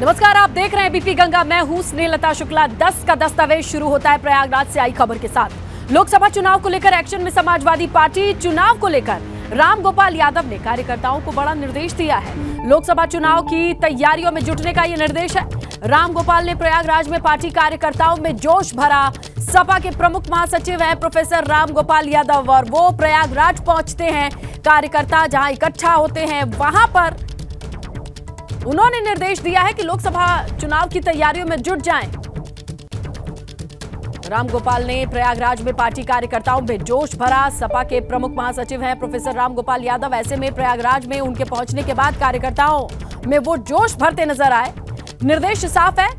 नमस्कार, आप देख रहे हैं बीपी गंगा। मैं हूं स्नेहलता शुक्ला। 10 का दस्तावेज शुरू होता है प्रयागराज से आई खबर के साथ। लोकसभा चुनाव को लेकर एक्शन में समाजवादी पार्टी। चुनाव को लेकर रामगोपाल यादव ने कार्यकर्ताओं को बड़ा निर्देश दिया है। लोकसभा चुनाव की तैयारियों में जुटने का ये निर्देश है। रामगोपाल ने प्रयागराज में पार्टी कार्यकर्ताओं में जोश भरा। सपा के प्रमुख महासचिव हैं प्रोफेसर रामगोपाल यादव और वो प्रयागराज पहुंचते हैं। कार्यकर्ता जहां इकट्ठा होते हैं वहां पर उन्होंने निर्देश दिया है कि लोकसभा चुनाव की तैयारियों में जुट जाएं। रामगोपाल ने प्रयागराज में पार्टी कार्यकर्ताओं में जोश भरा। सपा के प्रमुख महासचिव हैं प्रोफेसर रामगोपाल यादव। ऐसे में प्रयागराज में उनके पहुंचने के बाद कार्यकर्ताओं में वो जोश भरते नजर आए। निर्देश साफ है,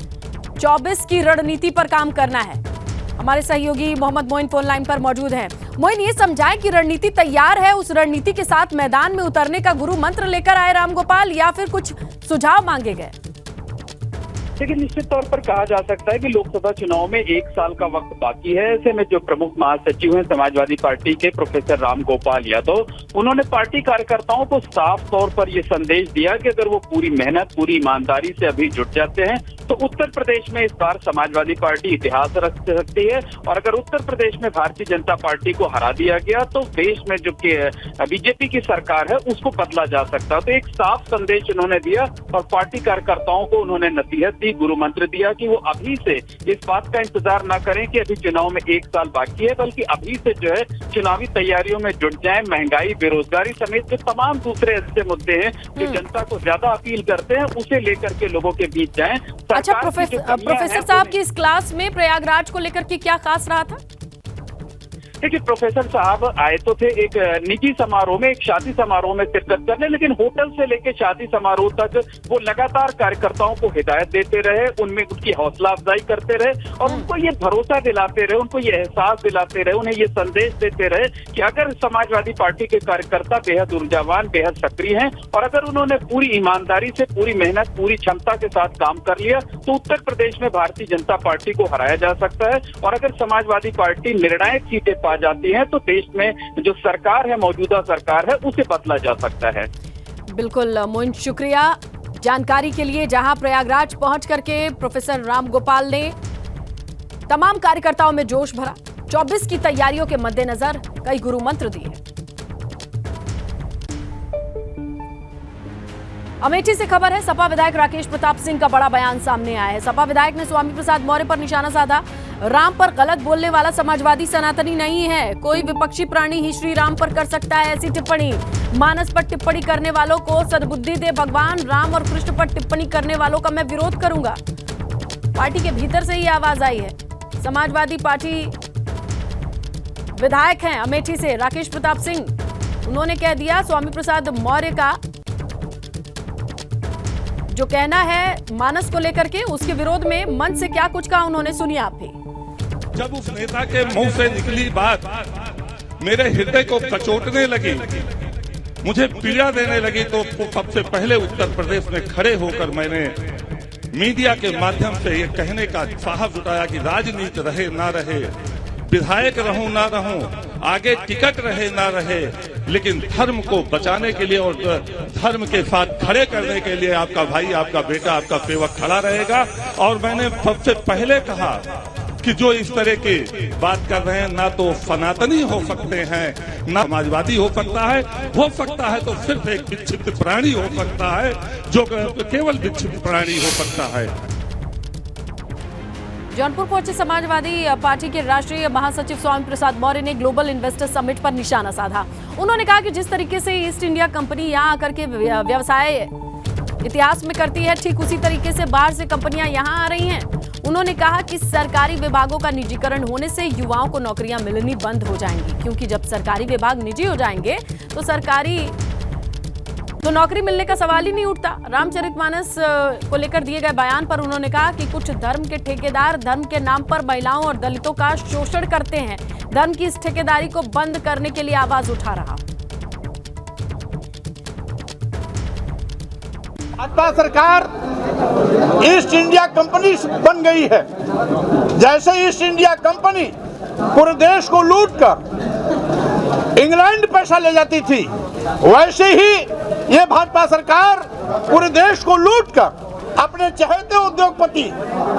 24 की रणनीति पर काम करना है। हमारे सहयोगी मोहम्मद मोइन फोन लाइन पर मौजूद हैं। मोइन, ये समझाएं कि रणनीति तैयार है, उस रणनीति के साथ मैदान में उतरने का गुरु मंत्र लेकर आए रामगोपाल या फिर कुछ सुझाव मांगे गए? लेकिन निश्चित तौर पर कहा जा सकता है कि लोकसभा चुनाव में 1 साल का वक्त बाकी है। ऐसे में जो प्रमुख महासचिव हैं समाजवादी पार्टी के प्रोफेसर रामगोपाल यादव, उन्होंने पार्टी कार्यकर्ताओं को साफ तौर पर यह संदेश दिया कि अगर वो पूरी मेहनत, पूरी ईमानदारी से अभी जुट जाते हैं तो उत्तर प्रदेश में इस बार समाजवादी पार्टी इतिहास रच सकती है। और अगर उत्तर प्रदेश में भारतीय जनता पार्टी को हरा दिया गया तो देश में जो बीजेपी की सरकार है उसको बदला जा सकता है। तो एक साफ संदेश उन्होंने दिया और पार्टी कार्यकर्ताओं को उन्होंने नसीहत दी, गुरु मंत्र दिया कि वो अभी से इस बात का इंतजार न करें कि अभी चुनाव में 1 साल बाकी है, बल्कि अभी से जो है चुनावी तैयारियों में जुट जाएं। महंगाई, बेरोजगारी समेत जो तमाम दूसरे ऐसे मुद्दे हैं जो जनता को ज्यादा अपील करते हैं उसे लेकर के लोगों के बीच जाएं। अच्छा, प्रोफेसर साहब की इस क्लास में प्रयागराज को लेकर के क्या खास रहा था? देखिए, प्रोफेसर साहब आए तो थे एक निजी समारोह में, एक शादी समारोह में शिरकत करने, लेकिन होटल से लेकर शादी समारोह तक वो लगातार कार्यकर्ताओं को हिदायत देते रहे, उनमें उनकी हौसला अफजाई करते रहे और उनको ये भरोसा दिलाते रहे, उनको ये एहसास दिलाते रहे, उन्हें ये संदेश देते रहे कि अगर समाजवादी पार्टी के कार्यकर्ता बेहद ऊर्जावान, बेहद सक्रिय हैं और अगर उन्होंने पूरी ईमानदारी से, पूरी मेहनत, पूरी क्षमता के साथ काम कर लिया तो उत्तर प्रदेश में भारतीय जनता पार्टी को हराया जा सकता है। और अगर समाजवादी पार्टी निर्णायक सीटें पा जाती है तो देश में जो सरकार है, मौजूदा सरकार है, उसे बदला जा सकता है। बिल्कुल मोइन, शुक्रिया जानकारी के लिए। जहां प्रयागराज पहुंच करके प्रोफेसर रामगोपाल ने तमाम कार्यकर्ताओं में जोश भरा। 24 की तैयारियों के मद्देनजर कई गुरु मंत्र दिए। अमेठी से खबर है, सपा विधायक राकेश प्रताप सिंह का बड़ा बयान सामने आया है। सपा विधायक ने स्वामी प्रसाद मौर्य पर निशाना साधा। राम पर गलत बोलने वाला समाजवादी सनातनी नहीं है, कोई विपक्षी प्राणी ही श्री राम पर कर सकता है ऐसी टिप्पणी। मानस पर टिप्पणी करने वालों को सद्बुद्धि दे भगवान। राम और कृष्ण पर टिप्पणी करने वालों का मैं विरोध करूंगा। पार्टी के भीतर से ही आवाज आई है। समाजवादी पार्टी विधायक हैं अमेठी से राकेश प्रताप सिंह, उन्होंने कह दिया स्वामी प्रसाद मौर्य का जो कहना है मानस को लेकर के, उसके विरोध में मन से क्या कुछ कहा उन्होंने, सुनिए आप भी। जब उस नेता के मुंह से निकली बात मेरे हृदय को कचोटने लगी, मुझे पीड़ा देने लगी, तो सबसे पहले उत्तर प्रदेश में खड़े होकर मैंने मीडिया के माध्यम से ये कहने का साहस जुटाया कि राजनीति रहे ना रहे, विधायक रहूं ना रहूं, आगे टिकट रहे ना रहे, लेकिन धर्म को बचाने के लिए और धर्म के साथ खड़े करने के लिए आपका भाई, आपका बेटा, आपका सेवक खड़ा रहेगा। और मैंने सबसे पहले कहा कि जो इस तरह की बात कर रहे हैं ना तो सनातनी हो सकते हैं, ना समाजवादी हो सकता है तो सिर्फ एक विक्षिप्त प्राणी हो सकता है, जो केवल विक्षिप्त प्राणी हो सकता है। जौनपुर पहुंचे समाजवादी पार्टी के राष्ट्रीय महासचिव स्वामी प्रसाद मौर्य ने ग्लोबल इन्वेस्टर समिट पर निशाना साधा। उन्होंने कहा कि जिस तरीके से ईस्ट इंडिया कंपनी यहां आकर के व्यवसाय इतिहास में करती है, ठीक उसी तरीके से बाहर से कंपनियां यहां आ रही हैं। उन्होंने कहा कि सरकारी विभागों का निजीकरण होने से युवाओं को नौकरियां मिलनी बंद हो जाएंगी, क्योंकि जब सरकारी विभाग निजी हो जाएंगे तो नौकरी मिलने का सवाल ही नहीं उठता। रामचरितमानस को लेकर दिए गए बयान पर उन्होंने कहा कि कुछ धर्म के ठेकेदार धर्म के नाम पर महिलाओं और दलितों का शोषण करते हैं। धर्म की इस ठेकेदारी को बंद करने के लिए आवाज उठा रहा। भाजपा सरकार ईस्ट इंडिया कंपनी बन गई है। जैसे ईस्ट इंडिया कंपनी पूरे देश को लूटकर इंग्लैंड पैसा ले जाती थी, वैसे ही ये भाजपा सरकार पूरे देश को लूटकर अपने चहेते उद्योगपति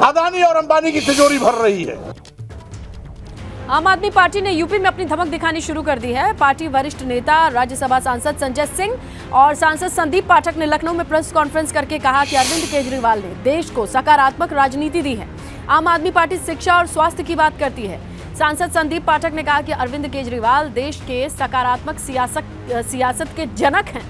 अदानी और अंबानी की तिजोरी भर रही है। आम आदमी पार्टी ने यूपी में अपनी धमक दिखानी शुरू कर दी है। पार्टी वरिष्ठ नेता राज्यसभा सांसद संजय सिंह और सांसद संदीप पाठक ने लखनऊ में प्रेस कॉन्फ्रेंस करके कहा कि अरविंद केजरीवाल ने देश को सकारात्मक राजनीति दी है। आम आदमी पार्टी शिक्षा और स्वास्थ्य की बात करती है। सांसद संदीप पाठक ने कहा कि अरविंद केजरीवाल देश के सकारात्मक सियासत के जनक हैं।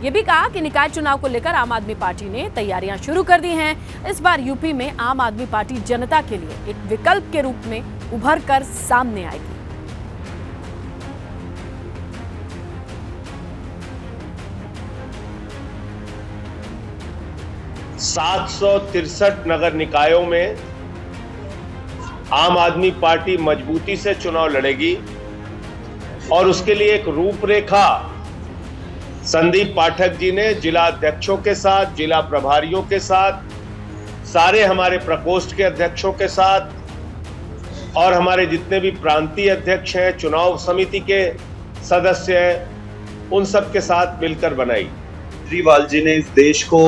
ये भी कहा कि निकाय चुनाव को लेकर आम आदमी पार्टी ने तैयारियां शुरू कर दी हैं। इस बार यूपी में आम आदमी पार्टी जनता के लिए एक विकल्प के रूप में उभर कर सामने आएगी। (763) नगर निकायों में आम आदमी पार्टी मजबूती से चुनाव लड़ेगी और उसके लिए एक रूपरेखा संदीप पाठक जी ने जिला अध्यक्षों के साथ, जिला प्रभारियों के साथ, सारे हमारे प्रकोष्ठ के अध्यक्षों के साथ और हमारे जितने भी प्रांतीय अध्यक्ष हैं, चुनाव समिति के सदस्य हैं, उन सब के साथ मिलकर बनाई। केजरीवाल जी ने इस देश को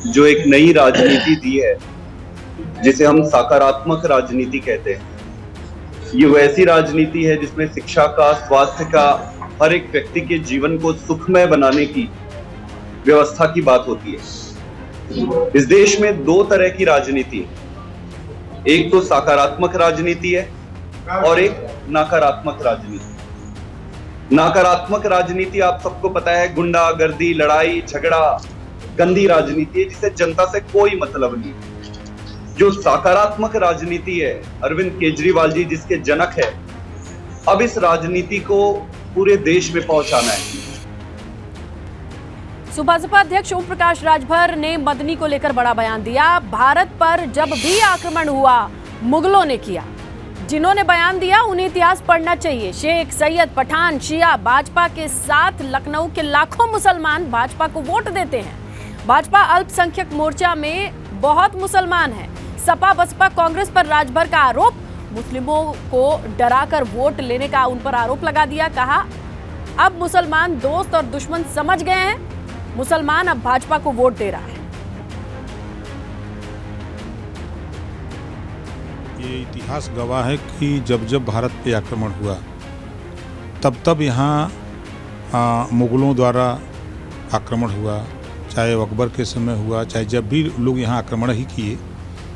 जो एक नई राजनीति दी है, जिसे हम सकारात्मक राजनीति कहते हैं, ये वैसी राजनीति है जिसमें शिक्षा का, स्वास्थ्य का, हर एक व्यक्ति के जीवन को सुखमय बनाने की व्यवस्था की बात होती है। इस देश में दो तरह की राजनीति है, एक तो सकारात्मक राजनीति है और एक नकारात्मक राजनीति। नकारात्मक राजनीति आप सबको पता है, गुंडागर्दी, लड़ाई झगड़ा, गंदी राजनीति है जिसे जनता से कोई मतलब नहीं। जो सकारात्मक राजनीति है, अरविंद केजरीवाल जी जिसके जनक है, अब इस राजनीति को पूरे देश में पहुंचाना है। भाजपा अध्यक्ष ओम प्रकाश राजभर ने मदनी को लेकर बड़ा बयान दिया। भारत पर जब भी आक्रमण हुआ मुगलों ने किया। जिन्होंने बयान दिया उन्हें इतिहास पढ़ना चाहिए। शेख, सैयद, पठान, शिया, भाजपा के साथ लखनऊ के लाखों मुसलमान भाजपा को वोट देते हैं। भाजपा अल्पसंख्यक मोर्चा में बहुत मुसलमान हैं। सपा, बसपा, कांग्रेस पर राजभर का आरोप, मुस्लिमों को डराकर वोट लेने का उन पर आरोप लगा दिया। कहा अब मुसलमान दोस्त और दुश्मन समझ गए हैं, मुसलमान अब भाजपा को वोट दे रहा है। ये इतिहास गवाह है कि जब जब भारत पे आक्रमण हुआ तब तब यहाँ मुगलों द्वारा आक्रमण हुआ, चाहे अकबर के समय हुआ, चाहे जब भी लोग यहाँ आक्रमण ही किए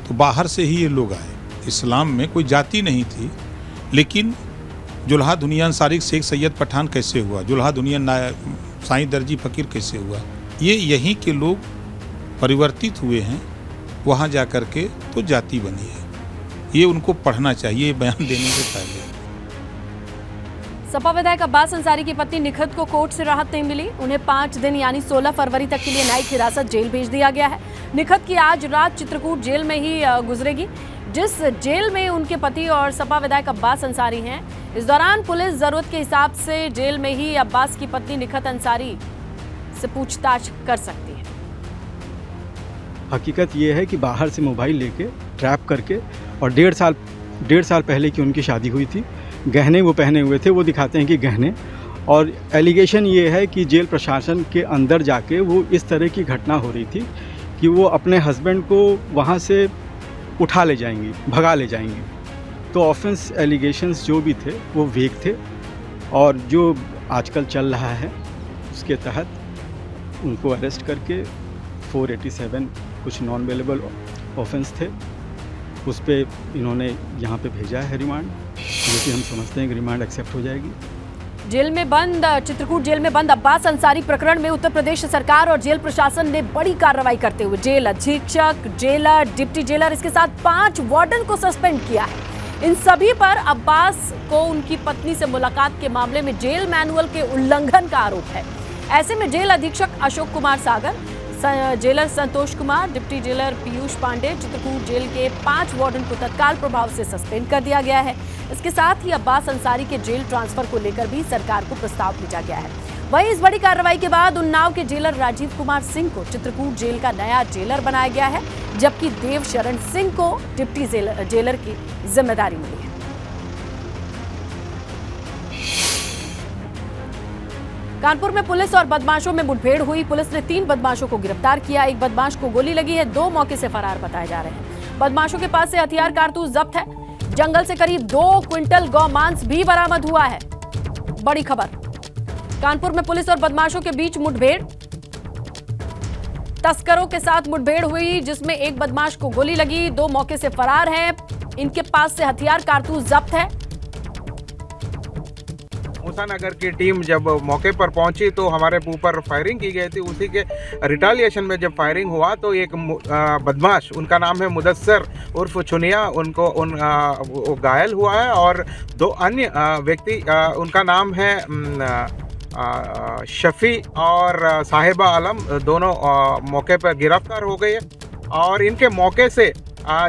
तो बाहर से ही ये लोग आए। इस्लाम में कोई जाति नहीं थी, लेकिन जुल्हा दुनिया अंसारी, शेख, सैयद, पठान कैसे हुआ, जुल्हा दुनिया साईं दर्जी फकीर कैसे हुआ, ये यहीं के लोग परिवर्तित हुए हैं, वहाँ जा कर के तो जाति बनी है। ये उनको पढ़ना चाहिए बयान देने से पहले। सपा विधायक अब्बास अंसारी की पत्नी निखत को कोर्ट से राहत नहीं मिली। उन्हें 5 दिन यानी 16 फरवरी तक के लिए न्यायिक हिरासत जेल भेज दिया गया है। निखत की आज रात चित्रकूट जेल में ही गुजरेगी, जिस जेल में उनके पति और सपा विधायक अब्बास अंसारी हैं। इस दौरान पुलिस जरूरत के हिसाब से जेल में ही अब्बास की पत्नी निखत अंसारी से पूछताछ कर सकती है। हकीकत ये है कि बाहर से मोबाइल लेके ट्रैप करके और 1.5 साल पहले की उनकी शादी हुई थी। गहने वो पहने हुए थे, वो दिखाते हैं कि गहने, और एलिगेशन ये है कि जेल प्रशासन के अंदर जाके वो इस तरह की घटना हो रही थी कि वो अपने हस्बैंड को वहाँ से उठा ले जाएंगी, भगा ले जाएंगी। तो ऑफेंस एलिगेशंस जो भी थे वो वेग थे, और जो आजकल चल रहा है उसके तहत उनको अरेस्ट करके 487 कुछ नॉन अवेलेबल ऑफेंस थे, उस पर इन्होंने यहाँ पे भेजा है रिमांड, जो कि हम समझते हैं कि रिमांड एक्सेप्ट हो जाएगी। जेल में बंद चित्रकूट जेल में बंद अब्बास अंसारी प्रकरण में उत्तर प्रदेश सरकार और जेल प्रशासन ने बड़ी कार्रवाई करते हुए जेल अधीक्षक, जेलर, डिप्टी जेलर, इसके साथ 5 वार्डन को सस्पेंड किया है। इन सभी पर अब्बास को उनकी पत्नी से मुलाकात के मामले में जेल मैनुअल के उल्लंघन का आरोप है। ऐसे में जेल अधीक्षक Ashok Kumar Sagar, jailer Santosh Kumar, deputy jailer Piyush Pande, Chitrakoot jail के 5 वार्डन को तत्काल प्रभाव से सस्पेंड कर दिया गया है। इसके साथ ही अब्बास अंसारी के जेल ट्रांसफर को लेकर भी सरकार को प्रस्ताव भेजा गया है। वहीं इस बड़ी कार्रवाई के बाद उन्नाव के जेलर राजीव कुमार सिंह को चित्रकूट जेल का नया जेलर बनाया गया है, जबकि देव शरण सिंह को डिप्टी जेलर की जिम्मेदारी मिली है। कानपुर में पुलिस और बदमाशों में मुठभेड़ हुई। पुलिस ने 3 बदमाशों को गिरफ्तार किया। एक बदमाश को गोली लगी है। 2 मौके से फरार बताए जा रहे हैं। बदमाशों के पास से हथियार कारतूस जब्त है। जंगल से करीब 2 क्विंटल गौमांस भी बरामद हुआ है। बड़ी खबर, कानपुर में पुलिस और बदमाशों के बीच मुठभेड़। तस्करों के साथ मुठभेड़ हुई जिसमें एक बदमाश को गोली लगी। 2 मौके से फरार हैं। इनके पास से हथियार कारतूस जब्त है। मूसानगर की टीम जब मौके पर पहुंची तो हमारे ऊपर फायरिंग की गई थी। उसी के रिटालिएशन में जब फायरिंग हुआ तो एक बदमाश, उनका नाम है मुदस्सर उर्फ चुनिया, वो घायल हुआ है और 2 अन्य व्यक्ति, उनका नाम है शफी और साहिबा आलम, दोनों मौके पर गिरफ्तार हो गए। और इनके मौके से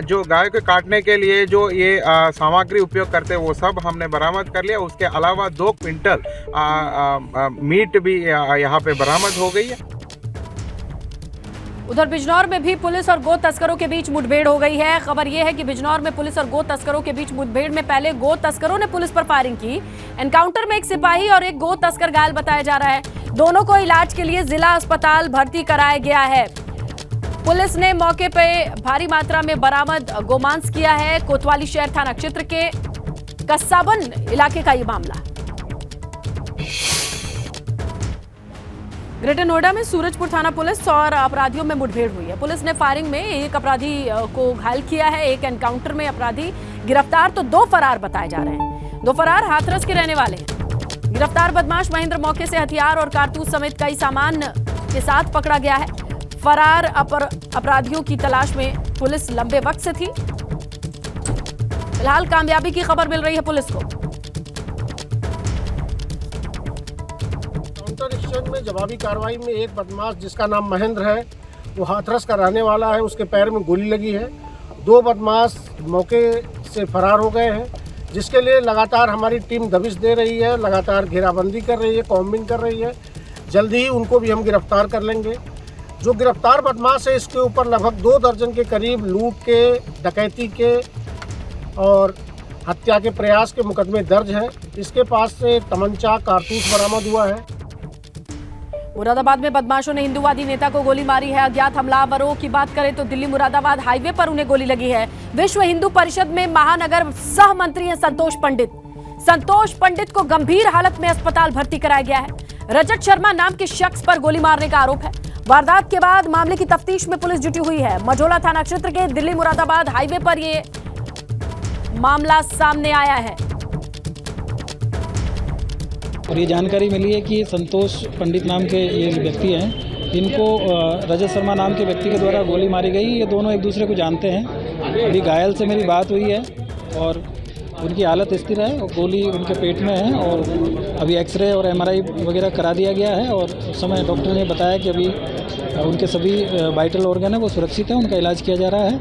जो गाय को काटने के लिए जो ये सामग्री उपयोग करते हैं वो सब हमने बरामद कर लिया। उसके अलावा 2 क्विंटल मीट भी यहाँ पे बरामद हो गई है। उधर बिजनौर में भी पुलिस और गो तस्करों के बीच मुठभेड़ हो गई है। खबर यह है कि बिजनौर में पुलिस और गो तस्करों के बीच मुठभेड़ में पहले गो तस्करों ने पुलिस पर फायरिंग की। एनकाउंटर में एक सिपाही और एक गो तस्कर घायल बताया जा रहा है। दोनों को इलाज के लिए जिला अस्पताल भर्ती कराया गया है। पुलिस ने मौके पे भारी मात्रा में बरामद गोमांस किया है। कोतवाली शहर थाना क्षेत्र के कस्साबन इलाके का ये मामला। ग्रेटर नोएडा में सूरजपुर थाना पुलिस और अपराधियों में मुठभेड़ हुई है। पुलिस ने फायरिंग में एक अपराधी को घायल किया है। एक एनकाउंटर में अपराधी गिरफ्तार तो 2 फरार बताए जा रहे हैं। 2 फरार हाथरस के रहने वाले हैं। गिरफ्तार बदमाश महेंद्र मौके से हथियार और कारतूस समेत कई सामान के साथ पकड़ा गया है। फरार अपराधियों की तलाश में पुलिस लंबे वक्त से थी। फिलहाल कामयाबी की खबर मिल रही है पुलिस को। काउंटर एक्शन में जवाबी कार्रवाई में एक बदमाश जिसका नाम महेंद्र है, वो हाथरस का रहने वाला है, उसके पैर में गोली लगी है। 2 बदमाश मौके से फरार हो गए हैं, जिसके लिए लगातार हमारी टीम दबिश दे रही है, लगातार घेराबंदी कर रही है, कॉम्बिंग कर रही है। जल्दी ही उनको भी हम गिरफ्तार कर लेंगे। जो गिरफ्तार बदमाश है इसके ऊपर लगभग 2 दर्जन के करीब लूट के, डकैती के और हत्या के प्रयास के मुकदमे दर्ज हैं। इसके पास से तमंचा, कारतूस बरामद हुआ है। मुरादाबाद में बदमाशों ने हिंदूवादी नेता को गोली मारी है। अज्ञात हमलावरों की बात करें तो दिल्ली मुरादाबाद हाईवे पर उन्हें गोली लगी है। विश्व हिंदू परिषद में महानगर सह मंत्री हैं संतोष पंडित। संतोष पंडित को गंभीर हालत में अस्पताल भर्ती कराया गया है। रजत शर्मा नाम के शख्स पर गोली मारने का आरोप है। वारदात के बाद मामले की तफ्तीश में पुलिस जुटी हुई है। मझोला थाना क्षेत्र के दिल्ली मुरादाबाद हाईवे पर ये मामला सामने आया है। और ये जानकारी मिली है कि संतोष पंडित नाम के ये व्यक्ति हैं, इनको रजत शर्मा नाम के व्यक्ति के द्वारा गोली मारी गई। ये दोनों एक दूसरे को जानते हैं। अभी घायल से मेरी बात हुई है और उनकी हालत स्थिर है और गोली उनके पेट में है और अभी एक्सरे और एमआरआई वगैरह करा दिया गया है। और उस समय डॉक्टर ने बताया कि अभी उनके सभी वाइटल ऑर्गन है वो सुरक्षित है, उनका इलाज किया जा रहा है।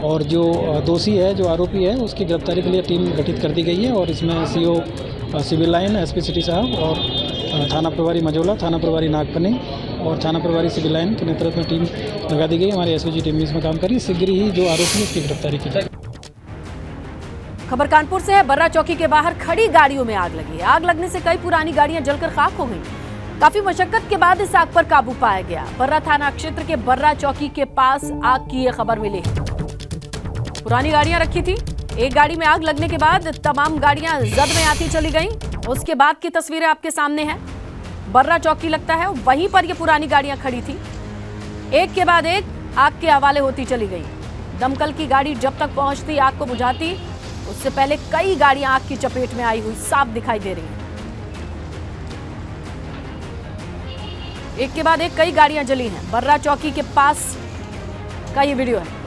और जो दोषी है, जो आरोपी है, उसकी गिरफ्तारी के लिए टीम गठित कर दी गई है। और इसमें CO civil line SP city साहब और थाना प्रभारी मझोला, थाना प्रभारी नागपनी और थाना प्रभारी सिविल लाइन के नेतृत्व में टीम लगा दी गई। हमारी एसओजी टीम इसमें काम कर रही है। शीघ्र ही जो आरोपी है उसकी गिरफ्तारी की जाएगी। खबर कानपुर से है। बर्रा चौकी के बाहर खड़ी गाड़ियों में आग लगी। आग लगने से कई पुरानी गाड़ियां जलकर खाक हो गईं। काफी मशक्कत के बाद इस आग पर काबू पाया गया। बर्रा थाना क्षेत्र के बर्रा चौकी के पास आग की यह खबर मिली। पुरानी गाड़ियां रखी थी। एक गाड़ी में आग लगने के बाद तमाम गाड़ियां जद में आती चली गईं। उसके बाद की तस्वीरें आपके सामने हैं। बर्रा चौकी लगता है, वहीं पर ये पुरानी गाड़ियां खड़ी थी। एक के बाद एक आग के हवाले होती चली गई। दमकल की गाड़ी जब तक पहुंचती, आग को बुझाती, उससे पहले कई गाड़ियां आग की चपेट में आई हुई साफ दिखाई दे रही हैं। एक के बाद एक कई गाड़ियां जली हैं। बर्रा चौकी के पास का ये वीडियो है।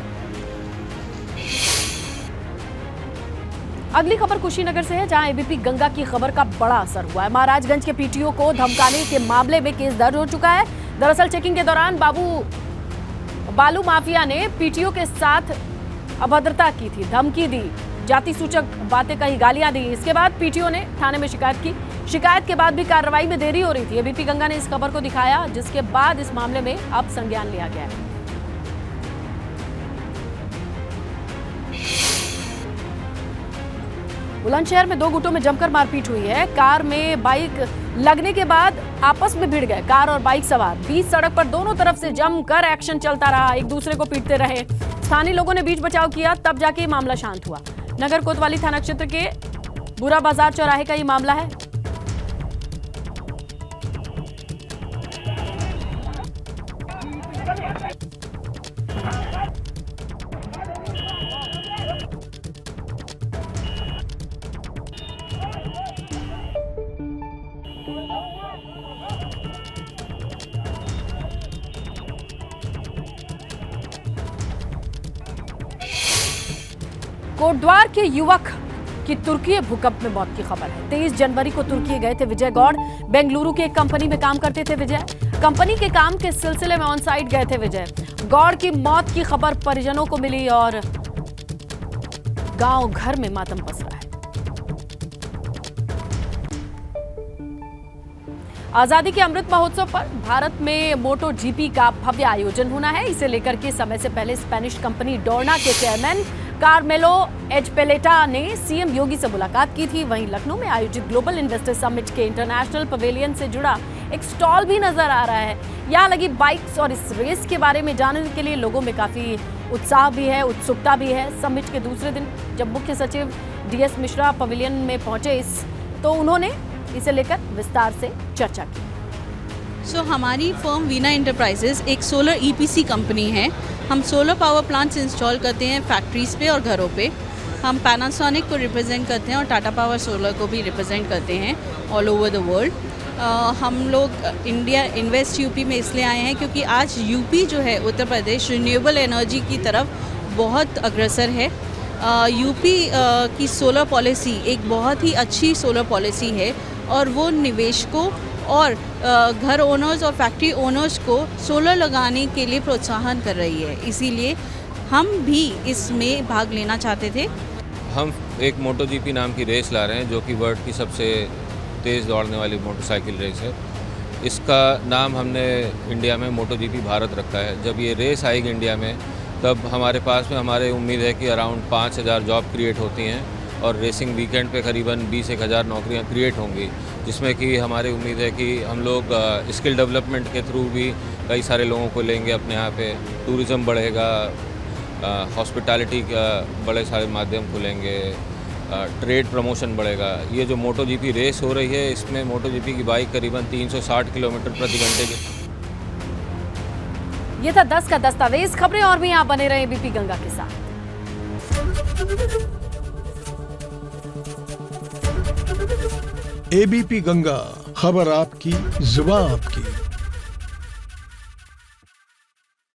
अगली खबर कुशीनगर से है, जहां एबीपी गंगा की खबर का बड़ा असर हुआ है। महाराजगंज के पीटीओ को धमकाने के मामले में केस दर्ज हो चुका है। दरअसल चेकिंग के दौरान बालू माफिया ने पीटीओ के साथ अभद्रता की थी, धमकी दी, जाति सूचक बातें कही, गालियां दी। इसके बाद पीटीओ ने थाने में शिकायत की। शिकायत के बाद भी कार्रवाई में देरी हो रही थी। एबीपी गंगा ने इस खबर को दिखाया, जिसके बाद इस मामले में अब संज्ञान लिया गया है। बुलंदशहर में 2 गुटों में जमकर मारपीट हुई है। कार में बाइक लगने के बाद आपस में भिड़ गए कार और बाइक सवार। बीच सड़क पर दोनों तरफ से जमकर एक्शन चलता रहा, एक दूसरे को पीटते रहे। स्थानीय लोगों ने बीच बचाव किया, तब जाके ये मामला शांत हुआ। नगर कोतवाली थाना क्षेत्र के बुरा बाजार चौराहे का ये मामला है। कोटद्वार के युवक की तुर्की भूकंप में मौत की खबर है। 23 जनवरी को तुर्की गए थे विजय गौड़। बेंगलुरु की एक कंपनी में काम करते थे विजय। कंपनी के काम के सिलसिले में ऑन साइट गए थे विजय। गौड़ की मौत की खबर परिजनों को मिली और गांव घर में मातम पसरा है। आजादी के अमृत महोत्सव पर भारत में मोटो जीपी का भव्य आयोजन होना है। इसे लेकर के समय से पहले स्पेनिश कंपनी डोर्ना के चेयरमैन कार्मेलो एजपेलेटा ने सीएम योगी से मुलाकात की थी। वहीं लखनऊ में आयोजित ग्लोबल इन्वेस्टर समिट के इंटरनेशनल पवेलियन से जुड़ा एक स्टॉल भी नजर आ रहा है। यहाँ लगी बाइक्स और इस रेस के बारे में जानने के लिए लोगों में काफी उत्साह भी है, उत्सुकता भी है। समिट के दूसरे दिन जब मुख्य सचिव डीएस मिश्रा पवेलियन में पहुंचे तो उन्होंने इसे लेकर विस्तार से चर्चा की। हमारी फर्म वीना एंटरप्राइजेज एक सोलर ईपीसी कंपनी है। हम सोलर पावर प्लांट्स इंस्टॉल करते हैं फैक्ट्रीज पे और घरों पे। हम पैनासोनिक को रिप्रेजेंट करते हैं और टाटा पावर सोलर को भी रिप्रेजेंट करते हैं ऑल ओवर द वर्ल्ड। हम लोग इंडिया इन्वेस्ट यूपी में इसलिए आए हैं क्योंकि आज यूपी जो है उत्तर प्रदेश रिन्यूएबल एनर्जी की तरफ बहुत अग्रसर है। यूपी की सोलर पॉलिसी एक बहुत ही अच्छी सोलर पॉलिसी है और वो निवेशकों और घर ओनर्स और फैक्ट्री ओनर्स को सोलर लगाने के लिए प्रोत्साहन कर रही है। इसीलिए हम भी इसमें भाग लेना चाहते थे। हम एक मोटो जीपी नाम की रेस ला रहे हैं जो कि वर्ल्ड की सबसे तेज़ दौड़ने वाली मोटरसाइकिल रेस है। इसका नाम हमने इंडिया में मोटो जीपी भारत रखा है। जब ये रेस आएगी इंडिया में तब हमारे पास में हमारे उम्मीद है कि अराउंड 5000 जॉब क्रिएट होती हैं और रेसिंग वीकेंड पे करीबन 20-1000 नौकरियां क्रिएट होंगी, जिसमें कि हमारी उम्मीद है कि हम लोग स्किल डेवलपमेंट के थ्रू भी कई सारे लोगों को लेंगे अपने यहाँ पे। टूरिज़्म बढ़ेगा, हॉस्पिटैलिटी का बड़े सारे माध्यम खुलेंगे, ट्रेड प्रमोशन बढ़ेगा। ये जो मोटो जीपी रेस हो रही है इसमें मोटो जीपी की बाइक करीबन 360 किलोमीटर प्रति घंटे की। ये था 10 का दस्तावेज। खबरें और भी यहाँ बने रहे बीपी गंगा के साथ। एबीपी गंगा, खबर आपकी, जुबान आपकी।